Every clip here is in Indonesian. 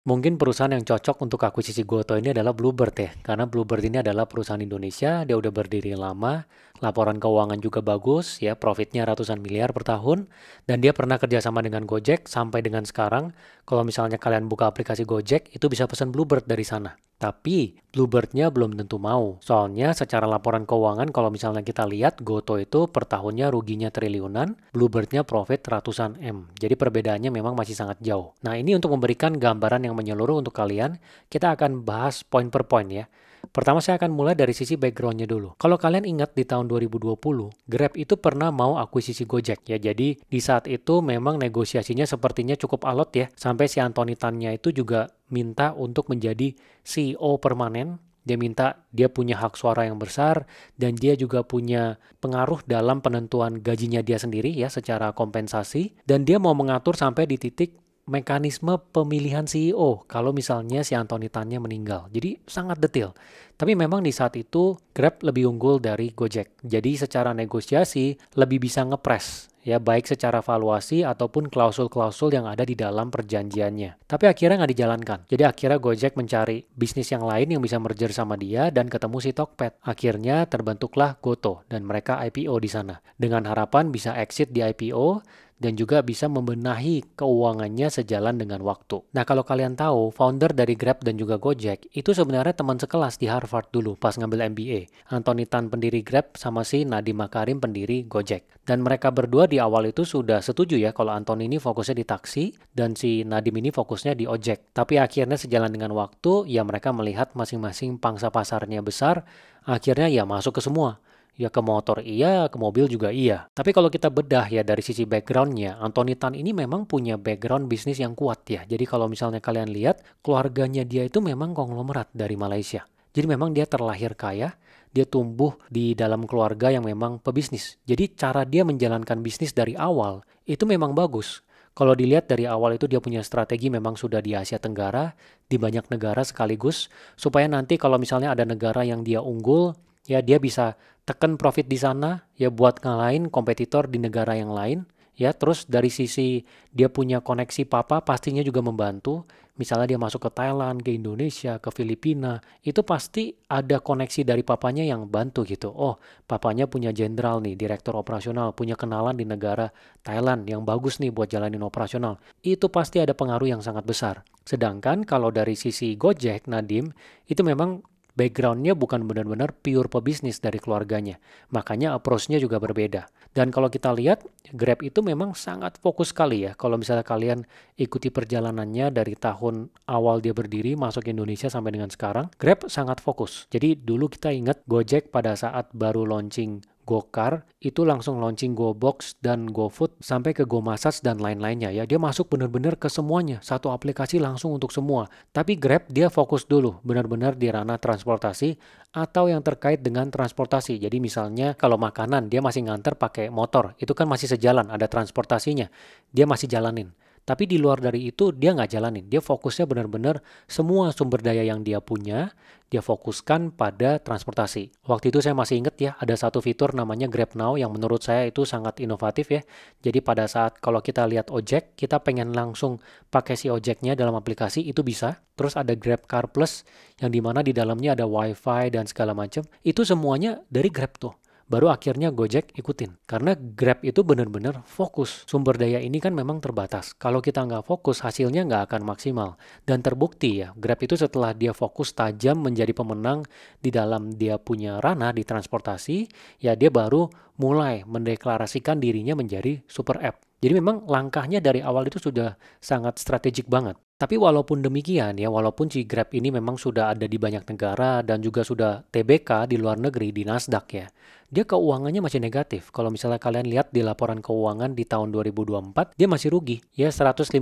Mungkin perusahaan yang cocok untuk akuisisi Goto ini adalah Bluebird ya, karena Bluebird ini adalah perusahaan Indonesia, dia udah berdiri lama, laporan keuangan juga bagus ya, profitnya ratusan miliar per tahun, dan dia pernah kerjasama dengan Gojek sampai dengan sekarang. Kalau misalnya kalian buka aplikasi Gojek, itu bisa pesan Bluebird dari sana. Tapi Bluebirdnya belum tentu mau. Soalnya secara laporan keuangan kalau misalnya kita lihat Goto itu per tahunnya ruginya triliunan, Bluebirdnya profit ratusan M. Jadi perbedaannya memang masih sangat jauh. Nah ini untuk memberikan gambaran yang menyeluruh untuk kalian, kita akan bahas poin per poin ya. Pertama saya akan mulai dari sisi backgroundnya dulu. Kalau kalian ingat di tahun 2020, Grab itu pernah mau akuisisi Gojek ya. Jadi di saat itu memang negosiasinya sepertinya cukup alot ya. Sampai si Anthony Tan-nya itu juga minta untuk menjadi CEO permanen. Dia minta dia punya hak suara yang besar dan dia juga punya pengaruh dalam penentuan gajinya dia sendiri ya secara kompensasi. Dan dia mau mengatur sampai di titik mekanisme pemilihan CEO kalau misalnya si Anthony Tan-nya meninggal. Jadi sangat detail. Tapi memang di saat itu Grab lebih unggul dari Gojek. Jadi secara negosiasi lebih bisa ngepres ya baik secara valuasi ataupun klausul-klausul yang ada di dalam perjanjiannya. Tapi akhirnya nggak dijalankan. Jadi akhirnya Gojek mencari bisnis yang lain yang bisa merger sama dia dan ketemu si Tokped. Akhirnya terbentuklah Goto dan mereka IPO di sana. Dengan harapan bisa exit di IPO dan juga bisa membenahi keuangannya sejalan dengan waktu. Nah, kalau kalian tahu, founder dari Grab dan juga Gojek itu sebenarnya teman sekelas di Harvard dulu pas ngambil MBA. Anthony Tan pendiri Grab sama si Nadiem Makarim pendiri Gojek. Dan mereka berdua di awal itu sudah setuju ya kalau Anthony ini fokusnya di taksi dan si Nadiem ini fokusnya di ojek. Tapi akhirnya sejalan dengan waktu, ya mereka melihat masing-masing pangsa pasarnya besar, akhirnya ya masuk ke semua. Ya ke motor iya, ke mobil juga iya. Tapi kalau kita bedah ya dari sisi backgroundnya, Anthony Tan ini memang punya background bisnis yang kuat ya. Jadi kalau misalnya kalian lihat, keluarganya dia itu memang konglomerat dari Malaysia. Jadi memang dia terlahir kaya, dia tumbuh di dalam keluarga yang memang pebisnis. Jadi cara dia menjalankan bisnis dari awal, itu memang bagus. Kalau dilihat dari awal itu dia punya strategi memang sudah di Asia Tenggara, di banyak negara sekaligus, supaya nanti kalau misalnya ada negara yang dia unggul, ya dia bisa tekan profit di sana ya buat ngalahin kompetitor di negara yang lain ya. Terus dari sisi dia punya koneksi papa pastinya juga membantu. Misalnya dia masuk ke Thailand, ke Indonesia, ke Filipina, itu pasti ada koneksi dari papanya yang bantu gitu. Oh, papanya punya jenderal nih, direktur operasional, punya kenalan di negara Thailand yang bagus nih buat jalanin operasional. Itu pasti ada pengaruh yang sangat besar. Sedangkan kalau dari sisi Gojek, Nadim, itu memang backgroundnya bukan benar-benar pure pebisnis dari keluarganya. Makanya approach-nya juga berbeda. Dan kalau kita lihat, Grab itu memang sangat fokus sekali ya. Kalau misalnya kalian ikuti perjalanannya dari tahun awal dia berdiri masuk Indonesia sampai dengan sekarang, Grab sangat fokus. Jadi dulu kita ingat Gojek pada saat baru launching Gokar itu langsung launching GoBox dan GoFood sampai ke GoMassage dan lain-lainnya ya. Dia masuk benar-benar ke semuanya, satu aplikasi langsung untuk semua. Tapi Grab dia fokus dulu benar-benar di ranah transportasi atau yang terkait dengan transportasi. Jadi misalnya kalau makanan dia masih nganter pakai motor, itu kan masih sejalan, ada transportasinya. Dia masih jalanin. Tapi di luar dari itu dia nggak jalanin. Dia fokusnya benar-benar semua sumber daya yang dia punya, dia fokuskan pada transportasi. Waktu itu saya masih ingat ya, ada satu fitur namanya Grab Now yang menurut saya itu sangat inovatif ya. Jadi pada saat kalau kita lihat ojek, kita pengen langsung pakai si ojeknya dalam aplikasi, itu bisa. Terus ada Grab Car Plus yang dimana di dalamnya ada WiFi dan segala macam. Itu semuanya dari Grab tuh. Baru akhirnya Gojek ikutin. Karena Grab itu benar-benar fokus. Sumber daya ini kan memang terbatas. Kalau kita nggak fokus, hasilnya nggak akan maksimal. Dan terbukti ya, Grab itu setelah dia fokus tajam menjadi pemenang di dalam dia punya ranah di transportasi, ya dia baru mulai mendeklarasikan dirinya menjadi super app. Jadi memang langkahnya dari awal itu sudah sangat strategik banget. Tapi walaupun demikian ya, walaupun si Grab ini memang sudah ada di banyak negara dan juga sudah TBK di luar negeri di Nasdaq ya, dia keuangannya masih negatif. Kalau misalnya kalian lihat di laporan keuangan di tahun 2024, dia masih rugi ya 158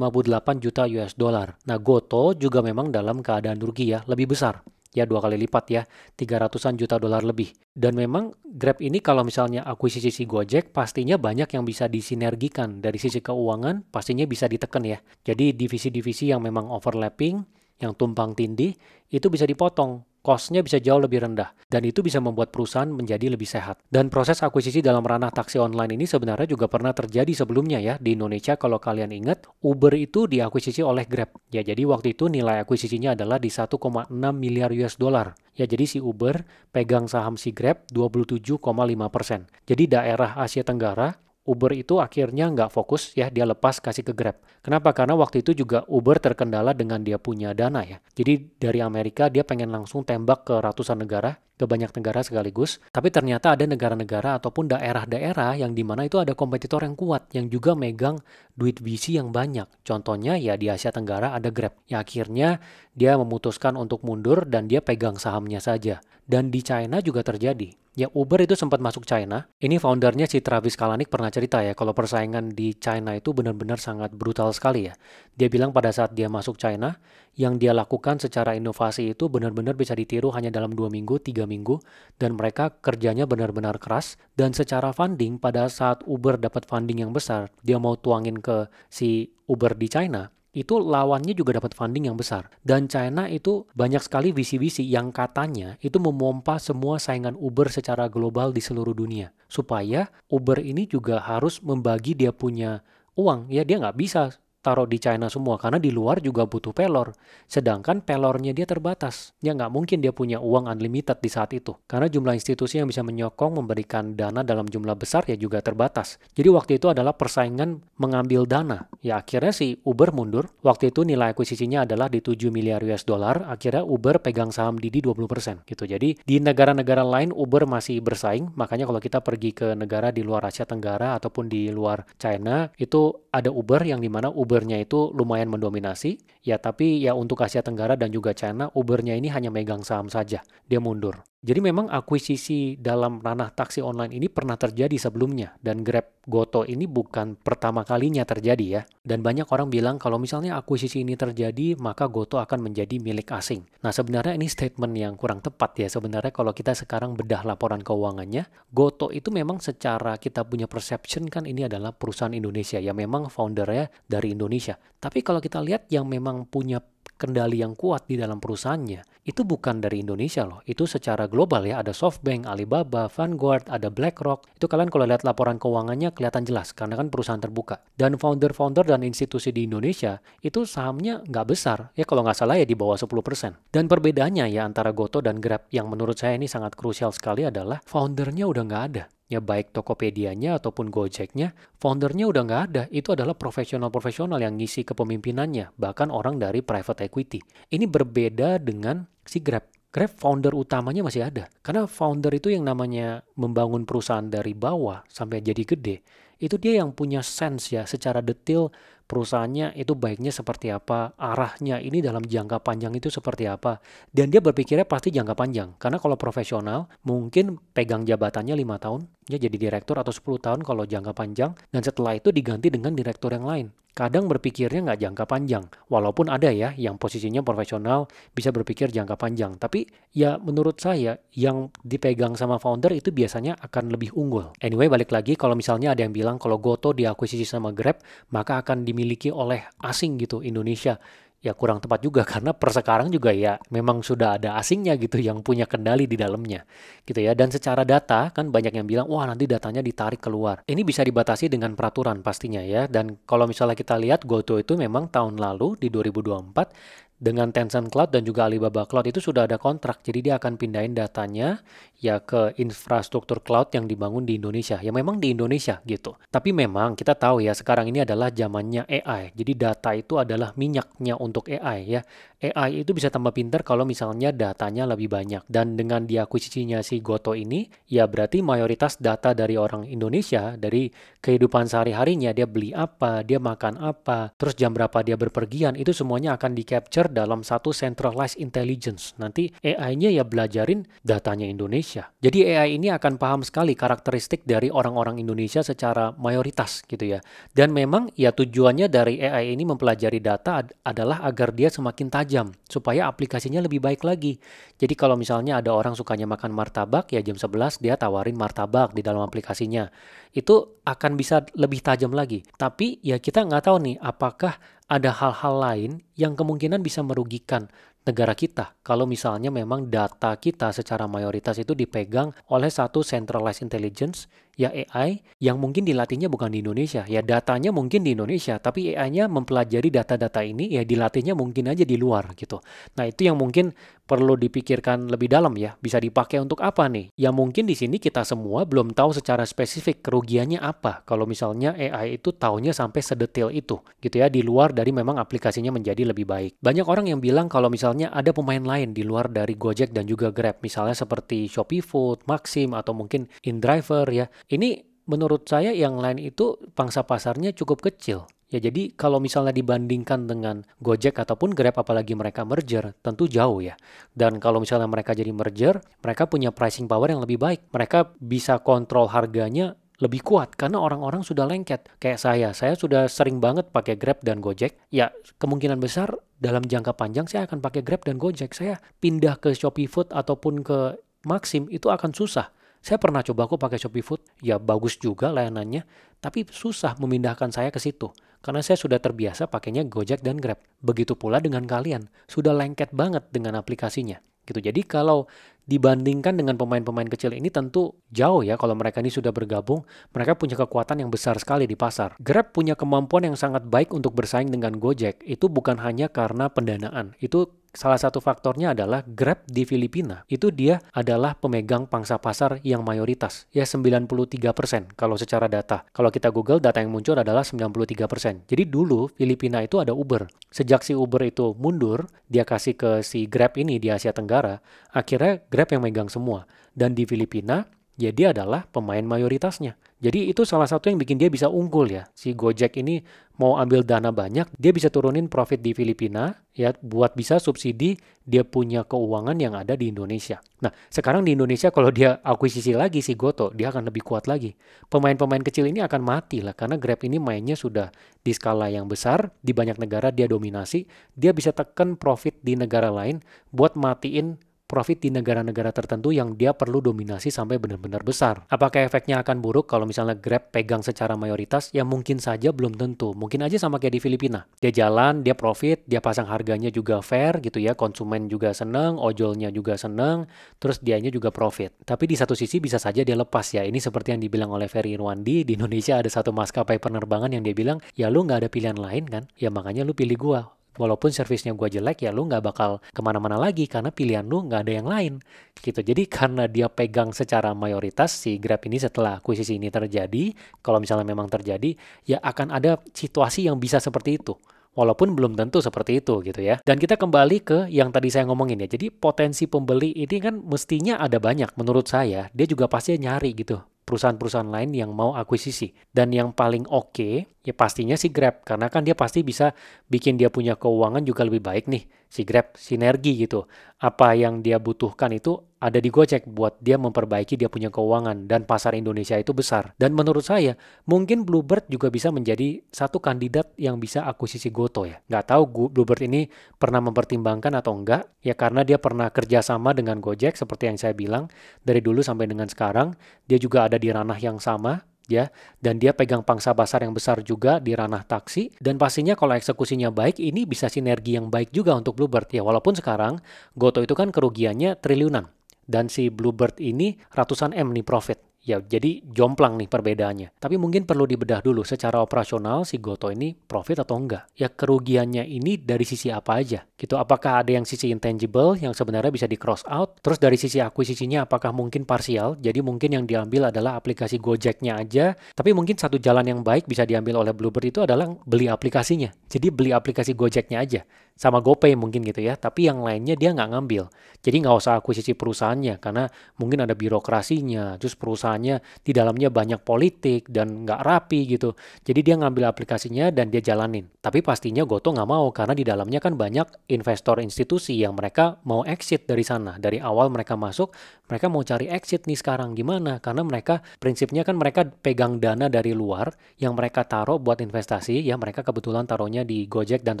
juta US dollar. Nah, Goto juga memang dalam keadaan rugi ya, lebih besar. Ya 2 kali lipat ya, 300-an juta dolar lebih. Dan memang Grab ini kalau misalnya akuisisi si Gojek, pastinya banyak yang bisa disinergikan dari sisi keuangan, pastinya bisa ditekan ya. Jadi divisi-divisi yang memang overlapping, yang tumpang tindih, itu bisa dipotong. cost-nya bisa jauh lebih rendah. Dan itu bisa membuat perusahaan menjadi lebih sehat. Dan proses akuisisi dalam ranah taksi online ini sebenarnya juga pernah terjadi sebelumnya ya. Di Indonesia kalau kalian ingat, Uber itu diakuisisi oleh Grab. Ya, jadi waktu itu nilai akuisisinya adalah di 1,6 miliar US dollar. Ya, jadi si Uber pegang saham si Grab 27,5%. Jadi daerah Asia Tenggara, Uber itu akhirnya nggak fokus ya, dia lepas kasih ke Grab. Kenapa? Karena waktu itu juga Uber terkendala dengan dia punya dana ya. Jadi dari Amerika dia pengen langsung tembak ke ratusan negara, ke banyak negara sekaligus. Tapi ternyata ada negara-negara ataupun daerah-daerah yang dimana itu ada kompetitor yang kuat, yang juga megang duit VC yang banyak. Contohnya ya di Asia Tenggara ada Grab. Ya akhirnya dia memutuskan untuk mundur dan dia pegang sahamnya saja. Dan di China juga terjadi. Ya Uber itu sempat masuk China. Ini foundernya si Travis Kalanick pernah cerita ya, kalau persaingan di China itu benar-benar sangat brutal sekali ya. Dia bilang pada saat dia masuk China, yang dia lakukan secara inovasi itu benar-benar bisa ditiru hanya dalam 2 minggu, 3 minggu. Dan mereka kerjanya benar-benar keras. Dan secara funding, pada saat Uber dapat funding yang besar, dia mau tuangin ke si Uber di China, itu lawannya juga dapat funding yang besar. Dan China itu banyak sekali VC-VC yang katanya itu memompa semua saingan Uber secara global di seluruh dunia. Supaya Uber ini juga harus membagi dia punya uang. Ya dia nggak bisa taruh di China semua karena di luar juga butuh pelor. Sedangkan pelornya dia terbatas. Ya nggak mungkin dia punya uang unlimited di saat itu. Karena jumlah institusi yang bisa menyokong memberikan dana dalam jumlah besar ya juga terbatas. Jadi waktu itu adalah persaingan mengambil dana. Ya akhirnya si Uber mundur. Waktu itu nilai akuisisinya adalah di 7 miliar US dollar. Akhirnya Uber pegang saham Didi 20% gitu. Jadi di negara-negara lain Uber masih bersaing. Makanya kalau kita pergi ke negara di luar Asia Tenggara ataupun di luar China, itu ada Uber yang dimana Ubernya itu lumayan mendominasi. Ya tapi ya untuk Asia Tenggara dan juga China, Ubernya ini hanya megang saham saja. Dia mundur. Jadi memang akuisisi dalam ranah taksi online ini pernah terjadi sebelumnya. Dan Grab Goto ini bukan pertama kalinya terjadi ya. Dan banyak orang bilang kalau misalnya akuisisi ini terjadi, maka Goto akan menjadi milik asing. Nah sebenarnya ini statement yang kurang tepat ya. Sebenarnya kalau kita sekarang bedah laporan keuangannya, Goto itu memang secara kita punya perception kan ini adalah perusahaan Indonesia. Ya memang foundernya dari Indonesia. Tapi kalau kita lihat yang memang punya kendali yang kuat di dalam perusahaannya, itu bukan dari Indonesia loh. Itu secara global ya, ada SoftBank, Alibaba, Vanguard, ada BlackRock. Itu kalian kalau lihat laporan keuangannya kelihatan jelas, karena kan perusahaan terbuka. Dan founder-founder dan institusi di Indonesia, itu sahamnya nggak besar. Ya kalau nggak salah ya di bawah 10%. Dan perbedaannya ya antara Goto dan Grab, yang menurut saya ini sangat krusial sekali adalah foundernya udah nggak ada. Ya baik Tokopedia-nya ataupun Gojek-nya, foundernya udah nggak ada. Itu adalah profesional-profesional yang ngisi kepemimpinannya, bahkan orang dari private equity. Ini berbeda dengan si Grab. Grab founder utamanya masih ada. Karena founder itu yang namanya membangun perusahaan dari bawah sampai jadi gede, itu dia yang punya sense ya secara detail perusahaannya itu baiknya seperti apa, arahnya ini dalam jangka panjang itu seperti apa. Dan dia berpikirnya pasti jangka panjang. Karena kalau profesional mungkin pegang jabatannya 5 tahun, ya jadi direktur atau 10 tahun kalau jangka panjang, dan setelah itu diganti dengan direktur yang lain. Kadang berpikirnya nggak jangka panjang, walaupun ada ya yang posisinya profesional bisa berpikir jangka panjang. Tapi ya menurut saya yang dipegang sama founder itu biasanya akan lebih unggul. Anyway, balik lagi kalau misalnya ada yang bilang kalau Goto diakuisisi sama Grab, maka akan dimiliki oleh asing gitu Indonesia. Ya kurang tepat juga karena per sekarang juga ya memang sudah ada asingnya gitu yang punya kendali di dalamnya gitu ya. Dan secara data kan banyak yang bilang wah nanti datanya ditarik keluar. Ini bisa dibatasi dengan peraturan pastinya ya. Dan kalau misalnya kita lihat Goto itu memang tahun lalu di 2024 dengan Tencent Cloud dan juga Alibaba Cloud itu sudah ada kontrak. Jadi dia akan pindahin datanya ya ke infrastruktur cloud yang dibangun di Indonesia. Ya memang di Indonesia gitu. Tapi memang kita tahu ya sekarang ini adalah zamannya AI. Jadi data itu adalah minyaknya untuk AI ya. AI itu bisa tambah pintar kalau misalnya datanya lebih banyak. Dan dengan diakuisisinya si Goto ini, ya berarti mayoritas data dari orang Indonesia, dari kehidupan sehari-harinya, dia beli apa, dia makan apa, terus jam berapa dia berpergian, itu semuanya akan di-capture dalam satu centralized intelligence. Nanti AI-nya ya belajarin datanya Indonesia. Jadi AI ini akan paham sekali karakteristik dari orang-orang Indonesia secara mayoritas gitu ya. Dan memang ya tujuannya dari AI ini mempelajari data adalah agar dia semakin tajam, supaya aplikasinya lebih baik lagi. Jadi kalau misalnya ada orang sukanya makan martabak, ya jam 11 dia tawarin martabak di dalam aplikasinya. Itu akan bisa lebih tajam lagi. Tapi ya kita nggak tahu nih apakah ada hal-hal lain yang kemungkinan bisa merugikan negara kita kalau misalnya memang data kita secara mayoritas itu dipegang oleh satu centralized intelligence, ya AI, yang mungkin dilatihnya bukan di Indonesia. Ya datanya mungkin di Indonesia, tapi AI-nya mempelajari data-data ini ya dilatihnya mungkin aja di luar gitu. Nah, itu yang mungkin perlu dipikirkan lebih dalam ya. Bisa dipakai untuk apa nih? Ya mungkin di sini kita semua belum tahu secara spesifik kerugiannya apa kalau misalnya AI itu taunya sampai sedetail itu gitu ya, di luar dari memang aplikasinya menjadi lebih baik. Banyak orang yang bilang kalau misalnya ada pemain lain di luar dari Gojek dan juga Grab, misalnya seperti Shopee Food, Maxim, atau mungkin InDriver ya. Ini menurut saya yang lain itu pangsa pasarnya cukup kecil. Ya jadi kalau misalnya dibandingkan dengan Gojek ataupun Grab apalagi mereka merger, tentu jauh ya. Dan kalau misalnya mereka jadi merger, mereka punya pricing power yang lebih baik. Mereka bisa kontrol harganya lebih kuat karena orang-orang sudah lengket. Kayak saya sudah sering banget pakai Grab dan Gojek. Ya, kemungkinan besar dalam jangka panjang saya akan pakai Grab dan Gojek. Saya pindah ke Shopee Food ataupun ke Maxim itu akan susah. Saya pernah coba kok pakai Shopee Food, ya bagus juga layanannya, tapi susah memindahkan saya ke situ. Karena saya sudah terbiasa pakainya Gojek dan Grab. Begitu pula dengan kalian, sudah lengket banget dengan aplikasinya. Gitu. Jadi kalau dibandingkan dengan pemain-pemain kecil ini tentu jauh ya kalau mereka ini sudah bergabung, mereka punya kekuatan yang besar sekali di pasar. Grab punya kemampuan yang sangat baik untuk bersaing dengan Gojek, itu bukan hanya karena pendanaan. Itu salah satu faktornya adalah Grab di Filipina. Itu dia adalah pemegang pangsa pasar yang mayoritas. Ya 93% kalau secara data. Kalau kita Google, data yang muncul adalah 93%. Jadi dulu Filipina itu ada Uber. Sejak si Uber itu mundur, dia kasih ke si Grab ini di Asia Tenggara, akhirnya Grab yang megang semua. Dan di Filipina, ya dia adalah pemain mayoritasnya. Jadi itu salah satu yang bikin dia bisa unggul ya. Si Gojek ini mau ambil dana banyak, dia bisa turunin profit di Filipina ya buat bisa subsidi dia punya keuangan yang ada di Indonesia. Nah, sekarang di Indonesia kalau dia akuisisi lagi si Goto, dia akan lebih kuat lagi. Pemain-pemain kecil ini akan mati lah karena Grab ini mainnya sudah di skala yang besar, di banyak negara dia dominasi, dia bisa tekan profit di negara lain buat matiin profit di negara-negara tertentu yang dia perlu dominasi sampai benar-benar besar. Apakah efeknya akan buruk kalau misalnya Grab pegang secara mayoritas? Ya mungkin saja, belum tentu. Mungkin aja sama kayak di Filipina. Dia jalan, dia profit, dia pasang harganya juga fair gitu ya, konsumen juga seneng, ojolnya juga seneng, terus dianya juga profit. Tapi di satu sisi bisa saja dia lepas ya. Ini seperti yang dibilang oleh Ferry Irwandi, di Indonesia ada satu maskapai penerbangan yang dia bilang, ya lu nggak ada pilihan lain kan? Ya makanya lu pilih gua. Walaupun servisnya gue jelek ya lu nggak bakal kemana-mana lagi karena pilihan lu nggak ada yang lain gitu. Jadi karena dia pegang secara mayoritas si Grab ini setelah akuisisi ini terjadi, kalau misalnya memang terjadi ya akan ada situasi yang bisa seperti itu. Walaupun belum tentu seperti itu gitu ya. Dan kita kembali ke yang tadi saya ngomongin ya. Jadi potensi pembeli ini kan mestinya ada banyak menurut saya. Dia juga pasti nyari gitu perusahaan-perusahaan lain yang mau akuisisi. Dan yang paling oke ya pastinya si Grab. Karena kan dia pasti bisa bikin dia punya keuangan juga lebih baik nih. Si Grab sinergi gitu. Apa yang dia butuhkan itu ada di Gojek buat dia memperbaiki dia punya keuangan. Dan pasar Indonesia itu besar. Dan menurut saya mungkin Bluebird juga bisa menjadi satu kandidat yang bisa akuisisi Goto ya. Nggak tahu Bluebird ini pernah mempertimbangkan atau enggak. Ya karena dia pernah kerjasama dengan Gojek seperti yang saya bilang. Dari dulu sampai dengan sekarang. Dia juga ada di ranah yang sama. Ya, dan dia pegang pangsa pasar yang besar juga di ranah taksi, dan pastinya kalau eksekusinya baik, ini bisa sinergi yang baik juga untuk Bluebird. Ya, walaupun sekarang Goto itu kan kerugiannya triliunan, dan si Bluebird ini ratusan M nih profit. Ya, jadi jomplang nih perbedaannya. Tapi mungkin perlu dibedah dulu secara operasional si Goto ini profit atau enggak. Ya kerugiannya ini dari sisi apa aja gitu. Apakah ada yang sisi intangible yang sebenarnya bisa di cross out. Terus dari sisi akuisisinya apakah mungkin parsial. Jadi mungkin yang diambil adalah aplikasi Gojeknya aja. Tapi mungkin satu jalan yang baik bisa diambil oleh Bluebird itu adalah beli aplikasinya. Jadi beli aplikasi Gojeknya aja. Sama GoPay mungkin gitu ya. Tapi yang lainnya dia nggak ngambil. Jadi nggak usah akuisisi perusahaannya. Karena mungkin ada birokrasinya. Terus perusahaannya di dalamnya banyak politik dan nggak rapi gitu. Jadi dia ngambil aplikasinya dan dia jalanin. Tapi pastinya Goto nggak mau karena di dalamnya kan banyak investor institusi yang mereka mau exit dari sana. Dari awal mereka masuk, mereka mau cari exit nih sekarang gimana? Karena mereka prinsipnya kan mereka pegang dana dari luar yang mereka taruh buat investasi. Ya mereka kebetulan taruhnya di Gojek dan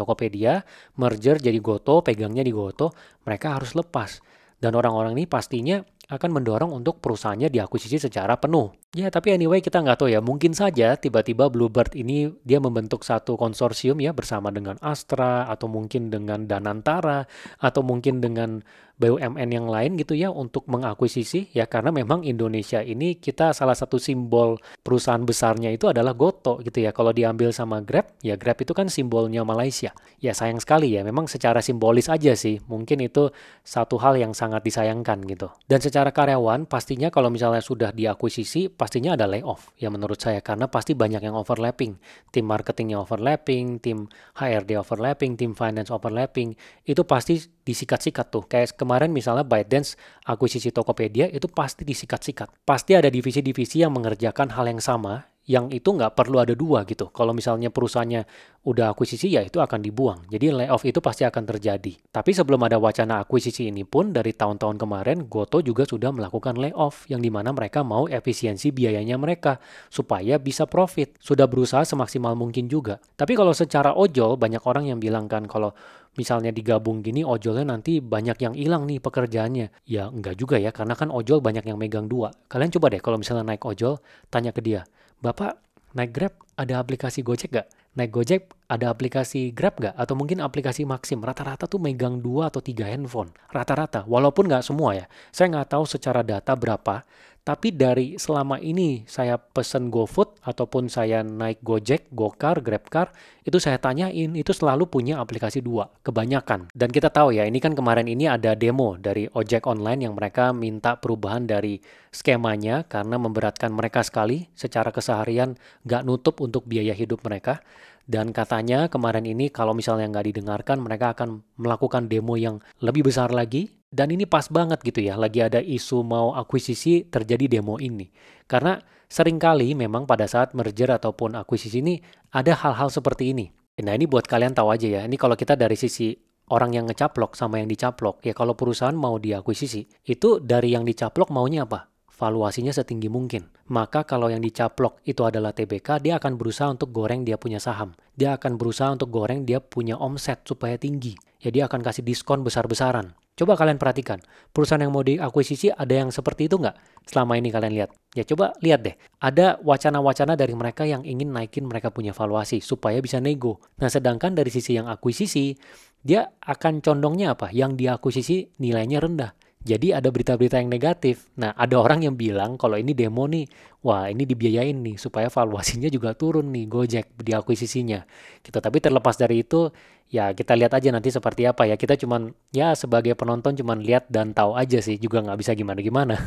Tokopedia, merger jadi Goto, pegangnya di Goto, mereka harus lepas. Dan orang-orang ini pastinya akan mendorong untuk perusahaannya diakuisisi secara penuh. Ya, tapi anyway kita nggak tahu ya, mungkin saja tiba-tiba Bluebird ini dia membentuk satu konsorsium ya bersama dengan Astra atau mungkin dengan Danantara atau mungkin dengan BUMN yang lain gitu ya untuk mengakuisisi ya, karena memang Indonesia ini kita salah satu simbol perusahaan besarnya itu adalah Goto gitu ya. Kalau diambil sama Grab, ya Grab itu kan simbolnya Malaysia. Ya sayang sekali ya, memang secara simbolis aja sih. Mungkin itu satu hal yang sangat disayangkan gitu. Dan secara karyawan, pastinya kalau misalnya sudah diakuisisi, pastinya ada layoff ya menurut saya. Karena pasti banyak yang overlapping. Tim marketingnya overlapping, tim HRD overlapping, tim finance overlapping. Itu pasti disikat-sikat tuh. Kayak kemarin misalnya ByteDance akuisisi Tokopedia itu pasti disikat-sikat. Pasti ada divisi-divisi yang mengerjakan hal yang sama, yang itu nggak perlu ada dua gitu. Kalau misalnya perusahaannya udah akuisisi ya itu akan dibuang. Jadi layoff itu pasti akan terjadi. Tapi sebelum ada wacana akuisisi ini pun dari tahun-tahun kemarin Goto juga sudah melakukan layoff yang dimana mereka mau efisiensi biayanya mereka supaya bisa profit. Sudah berusaha semaksimal mungkin juga. Tapi kalau secara ojol banyak orang yang bilang kan kalau misalnya digabung gini ojolnya nanti banyak yang hilang nih pekerjaannya. Ya enggak juga ya karena kan ojol banyak yang megang dua. Kalian coba deh kalau misalnya naik ojol tanya ke dia, Bapak, naik Grab ada aplikasi Gojek nggak? Naik Gojek ada aplikasi Grab nggak? Atau mungkin aplikasi Maxim? Rata-rata tuh megang 2 atau 3 handphone. Rata-rata, walaupun nggak semua ya. Saya nggak tahu secara data berapa, tapi dari selama ini saya pesen GoFood ataupun saya naik Gojek, GoCar, GrabCar, itu saya tanyain, itu selalu punya aplikasi 2, kebanyakan. Dan kita tahu ya, ini kan kemarin ini ada demo dari ojek online yang mereka minta perubahan dari skemanya karena memberatkan mereka sekali secara keseharian, nggak nutup untuk biaya hidup mereka. Dan katanya kemarin ini kalau misalnya nggak didengarkan, mereka akan melakukan demo yang lebih besar lagi. Dan ini pas banget gitu ya, lagi ada isu mau akuisisi terjadi demo ini. Karena seringkali memang pada saat merger ataupun akuisisi ini ada hal-hal seperti ini. Nah ini buat kalian tahu aja ya, ini kalau kita dari sisi orang yang ngecaplok sama yang dicaplok, ya kalau perusahaan mau diakuisisi, itu dari yang dicaplok maunya apa? Valuasinya setinggi mungkin. Maka kalau yang dicaplok itu adalah TBK, dia akan berusaha untuk goreng dia punya saham. Dia akan berusaha untuk goreng dia punya omset supaya tinggi. Ya dia akan kasih diskon besar-besaran. Coba kalian perhatikan, perusahaan yang mau diakuisisi ada yang seperti itu nggak? Selama ini kalian lihat. Ya coba lihat deh, ada wacana-wacana dari mereka yang ingin naikin mereka punya valuasi supaya bisa nego. Nah sedangkan dari sisi yang akuisisi, dia akan condongnya apa? Yang diakuisisi nilainya rendah. Jadi ada berita-berita yang negatif. Nah, ada orang yang bilang kalau ini demo nih, wah ini dibiayain nih supaya valuasinya juga turun nih Gojek diakuisisinya. Gitu. Tapi terlepas dari itu, ya kita lihat aja nanti seperti apa ya. Kita cuman ya sebagai penonton cuman lihat dan tahu aja sih, juga nggak bisa gimana-gimana.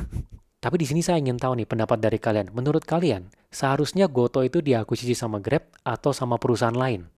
Tapi di sini saya ingin tahu nih pendapat dari kalian. Menurut kalian, seharusnya Goto itu diakuisisi sama Grab atau sama perusahaan lain?